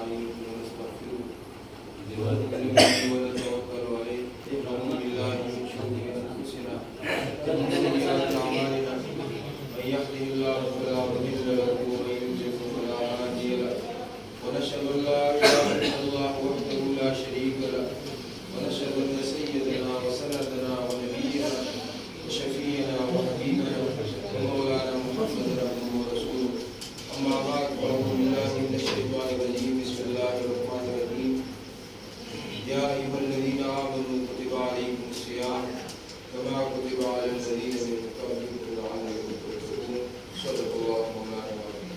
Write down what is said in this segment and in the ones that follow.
ونستعينه ونستغفره ونتوكل عليه ونعوذ بالله من شرور أنفسنا ومن سيئات أعمالنا من يهده الله فلا مضل له ومن يضلل فلا هادي له ونشهد أن لا إله إلا الله وحده لا شريك له ونشهد أن سيدنا وسندنا ونبينا وشفيعنا وحبيبنا ومولانا محمدا عبده ورسوله أما بعد فأعوذ بالله من الشيطان الرجيم بسم الله الرحمن الرحيم يا أيها الذين آمنوا كتب عليكم الصيام كما كتب على الذين من قبلكم لعلكم تتقون صدق الله مولانا العظيم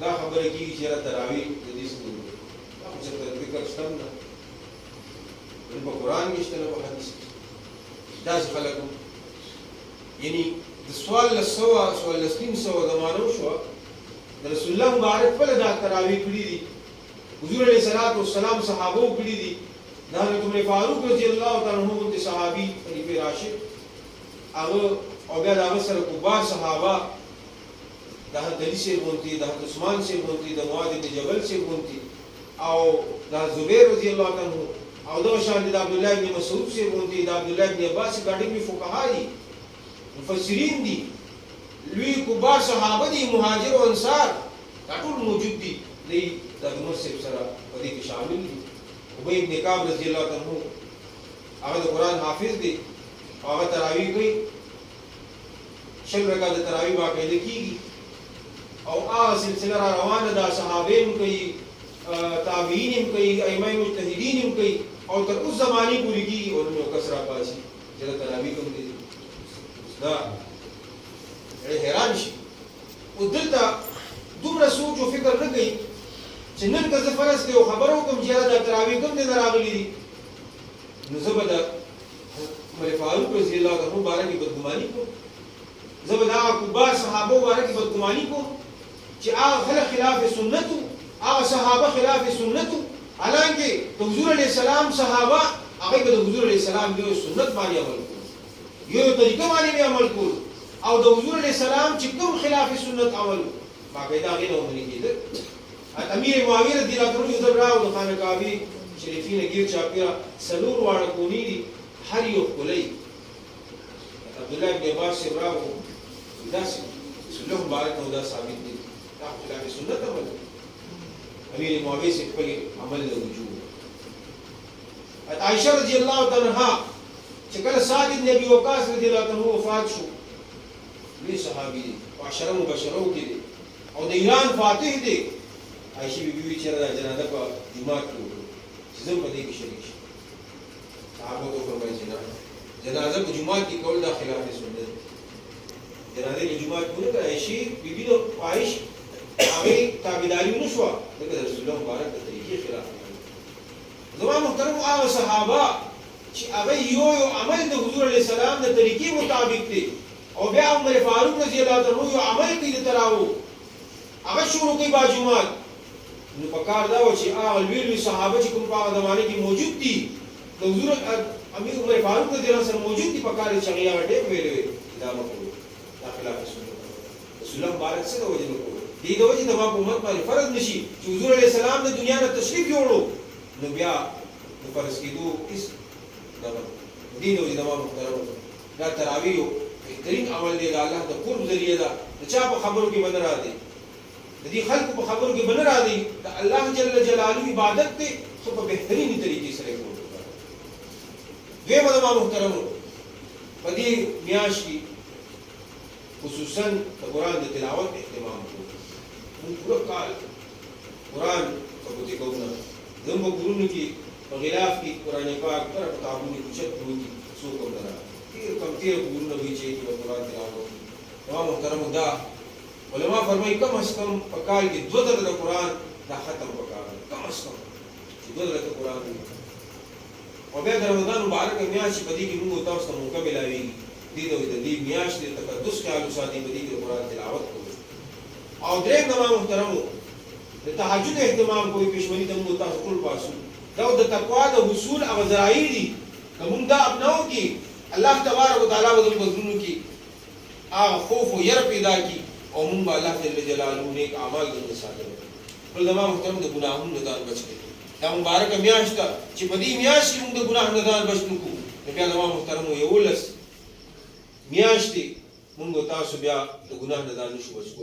دا خبره کیږي چې تراویح د دې څه دی دا څه فکر شته نه په قرآن کې شته نه په حدیث کې داسې خلک یعنی د سوال لسنین سوه زمانو شوه د رسول الله مبارک خپله دا تراویح کړي دي حضور علیه الصلاة والسلام صحابو کړي دي د حضرت عمر فاروق رضی الله تعالی عنہ غوندې صحابي خلیفه راشد هغه او بیا د هغه سره کبار صحابه د حضرت علی صاحب غوندې د حضرت عثمان صاحب غوندې د معاذ بن جبل صاحب غوندې او د زبیر رضی الله تعالی عنہ او دا شان د عبد الله بن مسعود صاحب غوندې د عبد الله بن عباس ګاډي می فقها دي مفسرین دي لوی کبار صحابه دي مهاجر او انصار دا ټول موجود دي د عمر صاحب سره په دې کې شامل دي ابی بن کعب رضی الله تعالی عنہ هغه د قرآن حافظ دی هغه تراویح کوي شل رکعات تراویح باقاعده کیږي او هغه سلسله را روانه ده صحابه هم کوي تابعین هم کوي ائمه مجتهدین هم کوي او تر اوس زمانه پورې کیږي او نو کسرا پاسي چې تراویح کوم دي دا حیران شي او دلته دومره سوچ او فکر نه کوي چې نن که زه فرض کړم او خبره وکړم چې دا تراویح کوم دي نه راغلي دي نو زه به د عمر فاروق رضی الله عنه مبارک بدګماني کوم زه به د هغه کبار صحابه مبارک بدګماني کوم چې هغه خلک خلاف سنت هغه صحابه خلاف سنت حالانکه د حضور علیه السلام صحابه هغه به د حضور علیه السلام یو سنت باندې عمل کول یو طریقه باندې عمل کول او د حضور علیه السلام چې کوم خلاف سنت عمل باقاعده هغه نه ومني کېده امیر معاویه رضی الله عنه یو ځل راو د خانه کعبه شریفین غیر چاپیرا سلور واړه کونی دي هر یو کلی عبد الله بن عباس راو داسې سلوه مبارک او دا ثابت دي دا خلاف سنت عمل امیر معاویه سے خپل عمل له وجوه عائشہ رضی الله تعالی عنها چې کله سعد بن ابي وقاص رضی الله عنه وفات شو لوی صحابي دي عشره مبشرو کې دي او د ایران فاتح دي عائشہ بیبي چې را جنازه په جمعه کې چې زم په دې کې شریک شي صحابه ته فرمایي چې جنازه په جمعه کې کول دا خلاف سنت جنازه په جمعه کې نه عائشہ بیبي نو عائش هغه تابعداري ونشو دغه رسول الله مبارک د طریقې خلاف زما محترم هغه صحابه چې هغه یو عمل د حضور علیه السلام د طریقې مطابق دي او بیا عمر فاروق رضی الله عنه یو عمل کوي د تراو هغه شروع کوي با جمعه نو پکار دا و چې هغه لوی صحابه چې کوم په هغه زمانه کې موجود دي د حضور امیر عمر فاروق رضی الله عنه موجود دي پکار چې هغه ډېر ویلې دا مکو دا خلاف سنت رسول الله مبارک څه د وجه نو دې د وجه د امت باندې فرض نشي چې حضور علیه السلام د دنیا نه تشریف یوړو نو بیا د فرض کېدو هیڅ دا دې د وجه د محترم دا تراویح بهترین عمل دی د الله د قرب ذریعہ ده د چا په خبرو کې بدل راځي د دې خلکو په خبرو کې بدل راځي د الله جل جلاله عبادت ته خو په بهترینی طریقې سره کوو دیمه د محترم په دې میاشت کې خصوصا د قرآن د تلاوت اهتمام کوو موږ پوره کال قرآن په کوونه زموږ کورونو کې په غلاف کې قرآن پاک پر کتابونو کې چت پروتي څوک هم نه کم تیر کورونه وي چې په قرآن تلاوت تمام محترم دا علماء فرمایي کم از کم په کال کې 2 ځله د قرآن دا ختم وکړه کم از کم چې 2 ځله د قرآن او بیا د رمضان مبارک میاشت په دې کې موږ تاسو ته موقع ملاوي دې د دې میاشت د تقدس خیال ساتي په دې کې قرآن تلاوت کوو او درېم تمام محترم د تهجد اهتمام کوي پښمنی ته موږ تاسو ټول پاسو دا د تقوا د حصول او ذرایع دي کوم دا اپناو کې الله تبارک وتعالى ودل مزنونو کې هغه خوف او ير پیدا کی او موږ الله جل جلاله نیک اعمال دې ساتل ټول تمام محترم د ګناهونو نه ځان بچ کړي دا مبارک میاشت چې په دې میاشت موږ د ګناه نه ځان بچ نکو بیا تمام محترم یو ولس میاشت موږ تاسو بیا د ګناه نه ځان نشو بچ کول